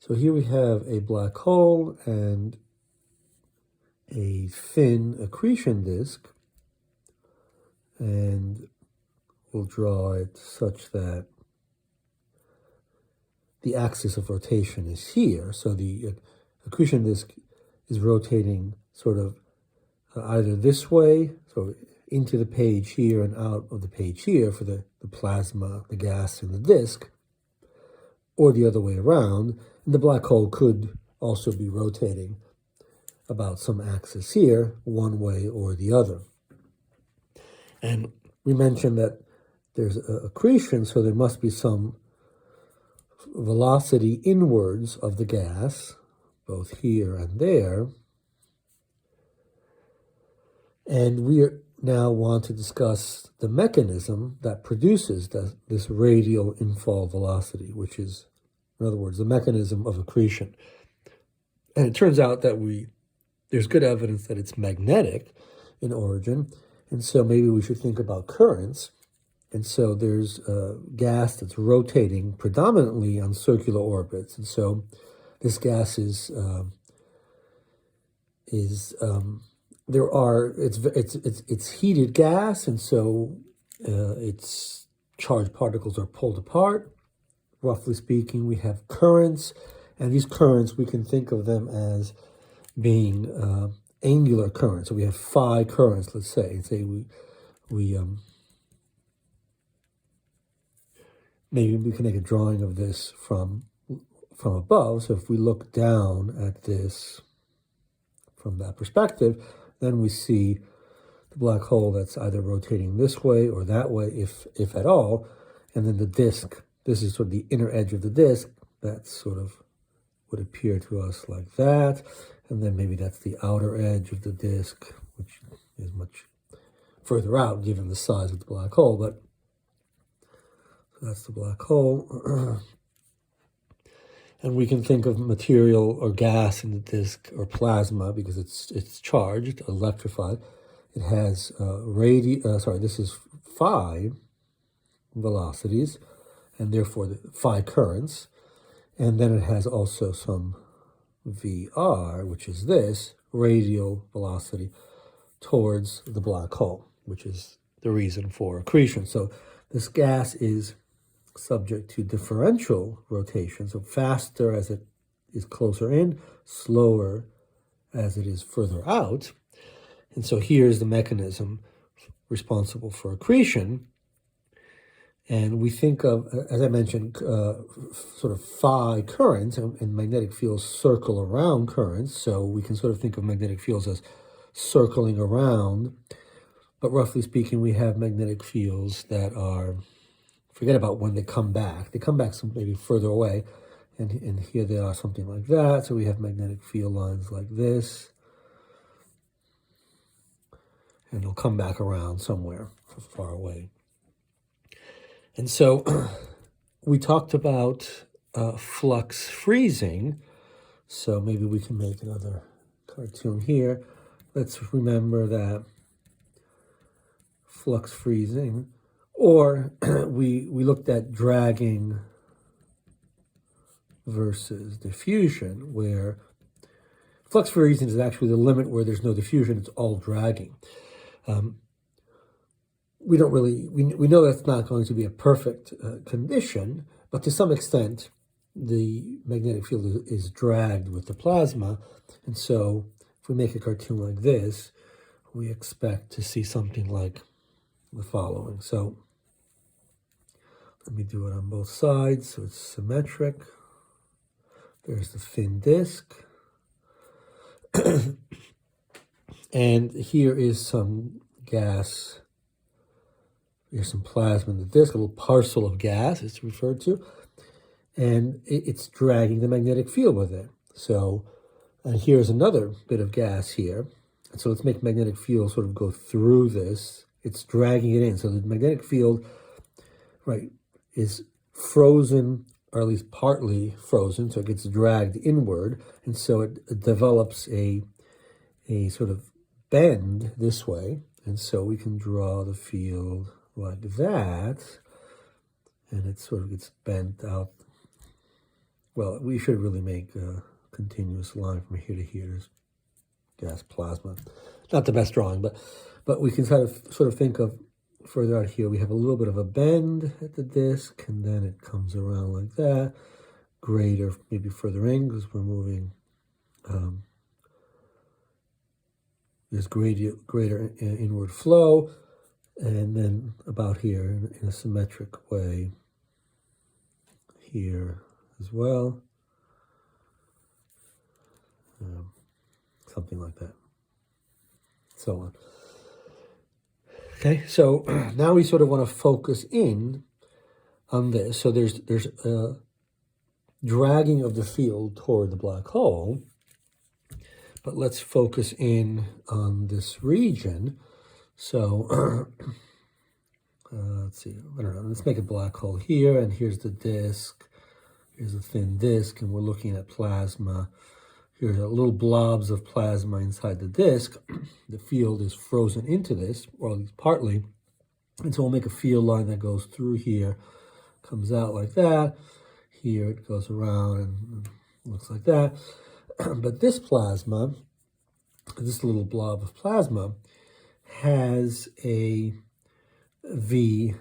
So here we have a black hole and a thin accretion disk, and we'll draw it such that the axis of rotation is here. So the accretion disk is rotating sort of either this way, so into the page here and out of the page here for the plasma, the gas, and the disk, or the other way around. And the black hole could also be rotating about some axis here, one way or the other. And we mentioned that there's accretion, so there must be some velocity inwards of the gas, both here and there. And we now want to discuss the mechanism that produces this radial infall velocity, which is, in other words, the mechanism of accretion. And it turns out that there's good evidence that it's magnetic in origin, and so maybe we should think about currents. And so there's gas that's rotating predominantly on circular orbits, and so this gas it's heated gas, and so its charged particles are pulled apart. Roughly speaking, we have currents, and these currents, we can think of them as being angular currents. So we have phi currents, let's say. Maybe we can make a drawing of this from above. So if we look down at this from that perspective, then we see the black hole that's either rotating this way or that way, if at all. And then the disk, this is sort of the inner edge of the disk, that sort of would appear to us like that. And then maybe that's the outer edge of the disk, which is much further out given the size of the black hole. But that's the black hole. And we can think of material or gas in the disk or plasma because it's charged, electrified. It has this is phi velocities, and therefore the phi currents. And then it has also some VR, which is this radial velocity towards the black hole, which is the reason for accretion. So this gas is subject to differential rotation, so faster as it is closer in, slower as it is further out. And so here's the mechanism responsible for accretion. And we think of, as I mentioned, sort of phi currents, and magnetic fields circle around currents. So we can sort of think of magnetic fields as circling around. But roughly speaking, we have magnetic fields that are, forget about when they come back. They come back some maybe further away. And here they are, something like that. So we have magnetic field lines like this. And they'll come back around somewhere far away. And so we talked about flux freezing. So maybe we can make another cartoon here. Let's remember that flux freezing, or we looked at dragging versus diffusion, where flux freezing is actually the limit where there's no diffusion, it's all dragging. We know that's not going to be a perfect condition, but to some extent, the magnetic field is dragged with the plasma. And so if we make a cartoon like this, we expect to see something like the following. So let me do it on both sides so it's symmetric. There's the thin disk. And here is some gas. Here's some plasma in the disk, a little parcel of gas it's referred to. And it's dragging the magnetic field with it. So here's another bit of gas here. And so let's make magnetic field sort of go through this. It's dragging it in. So the magnetic field, right, is frozen, or at least partly frozen, so it gets dragged inward. And so it develops a sort of bend this way. And so we can draw the field like that. And it sort of gets bent out well, we should really make a continuous line from here to here. There's gas plasma. Not the best drawing, but we can sort of think of further out here. We have a little bit of a bend at the disk, and then it comes around like that. Greater, maybe further in, because we're moving. There's greater inward flow, and then about here in a symmetric way here as well. Something like that. So on. Okay, so now we sort of want to focus in on this. So there's a dragging of the field toward the black hole, but let's focus in on this region. So let's see, I don't know, let's make a black hole here, and here's the disk. Here's a thin disk, and we're looking at plasma. Here's a little blobs of plasma inside the disk. The field is frozen into this, or at least partly. And so we'll make a field line that goes through here, comes out like that. Here it goes around and looks like that. But this plasma, this little blob of plasma, has a V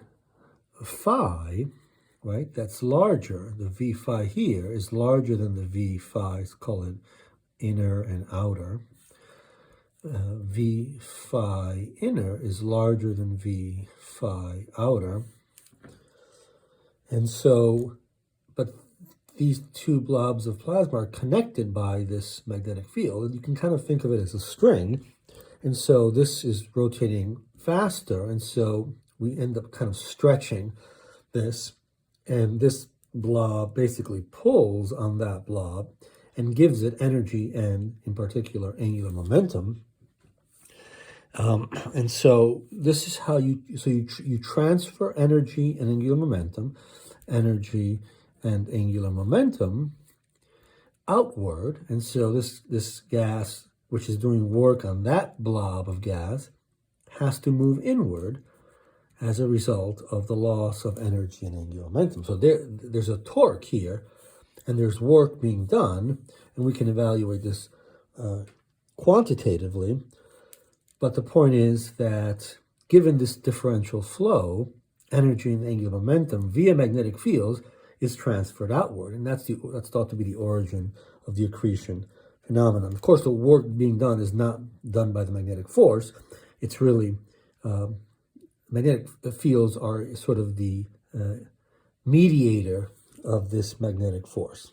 phi, right? That's larger. The V phi here is larger than the V phi, let's call it inner and outer. V phi inner is larger than V phi outer. And so, but these two blobs of plasma are connected by this magnetic field, and you can kind of think of it as a string. And so this is rotating faster, and so we end up kind of stretching this, and this blob basically pulls on that blob and gives it energy and, in particular, angular momentum. And so this is how you transfer energy and angular momentum, outward. And so this gas, which is doing work on that blob of gas, has to move inward as a result of the loss of energy and angular momentum. So there's a torque here, and there's work being done, and we can evaluate this quantitatively. But the point is that given this differential flow, energy and angular momentum via magnetic fields is transferred outward, and that's thought to be the origin of the accretion phenomenon. Of course, the work being done is not done by the magnetic force. It's really magnetic fields are sort of the mediator of this magnetic force.